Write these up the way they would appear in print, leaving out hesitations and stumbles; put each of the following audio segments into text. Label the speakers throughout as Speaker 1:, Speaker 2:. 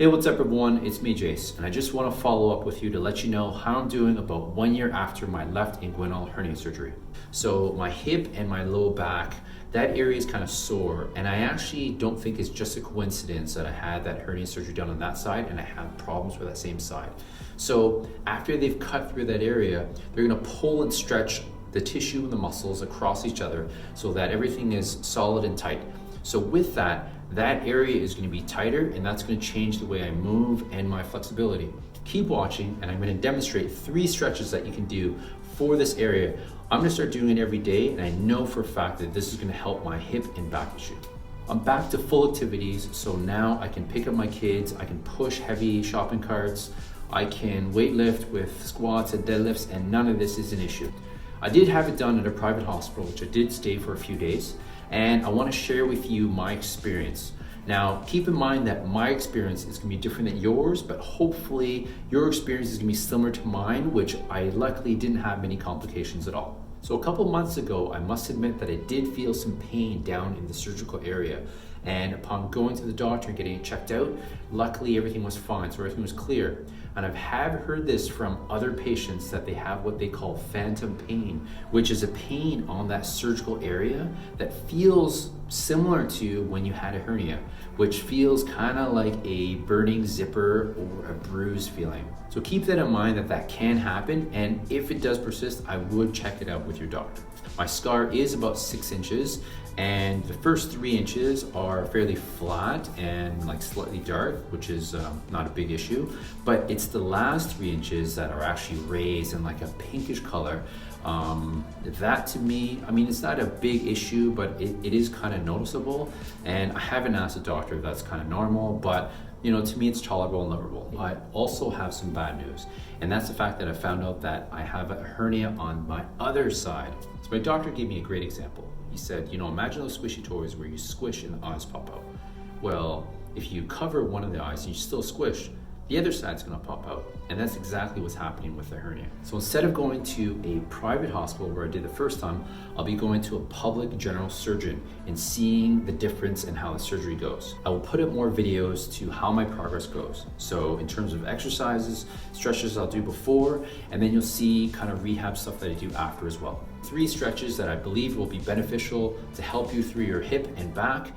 Speaker 1: Hey, what's up everyone? It's me, Jace, and I just want to follow up with you to let you know how I'm doing about 1 year after my left inguinal hernia surgery. So my hip and my low back, that area is kind of sore, and I actually don't think it's just a coincidence that I had that hernia surgery done on that side and I have problems with that same side. So after they've cut through that area, they're going to pull and stretch the tissue and the muscles across each other so that everything is solid and tight. So with that area is going to be tighter, and that's going to change the way I move and my flexibility. Keep watching, and I'm going to demonstrate 3 stretches that you can do for this area. I'm going to start doing it every day, and I know for a fact that this is going to help my hip and back issue. I'm back to full activities, so now I can pick up my kids, I can push heavy shopping carts, I can weight lift with squats and deadlifts, and none of this is an issue. I did have it done at a private hospital, which I did stay for a few days, and I want to share with you my experience. Now, keep in mind that my experience is going to be different than yours, but hopefully your experience is going to be similar to mine, which I luckily didn't have many complications at all. So a couple months ago, I must admit that I did feel some pain down in the surgical area. And upon going to the doctor and getting it checked out, luckily everything was fine, so everything was clear. And have heard this from other patients that they have what they call phantom pain, which is a pain on that surgical area that feels similar to when you had a hernia, which feels kind of like a burning zipper or a bruise feeling. So keep that in mind that can happen, and if it does persist, I would check it out with your doctor. My scar is about 6 inches, and the first 3 inches are fairly flat and like slightly dark, which is not a big issue, but it's the last 3 inches that are actually raised in like a pinkish color. That to me, I mean, it's not a big issue, but it is kind of noticeable, and I haven't asked the doctor if that's kind of normal, but you know, to me it's tolerable and livable. I also have some bad news, and that's the fact that I found out that I have a hernia on my other side. So my doctor gave me a great example. He said, you know, imagine those squishy toys where you squish and the eyes pop out. Well, if you cover one of the eyes and you still squish, the other side's gonna pop out. And that's exactly what's happening with the hernia. So instead of going to a private hospital where I did the first time, I'll be going to a public general surgeon and seeing the difference in how the surgery goes. I will put up more videos to how my progress goes. So in terms of exercises, stretches I'll do before, and then you'll see kind of rehab stuff that I do after as well. 3 stretches that I believe will be beneficial to help you through your hip and back.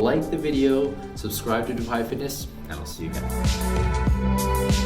Speaker 1: Like the video, subscribe to Dubai Fitness, and I'll see you guys.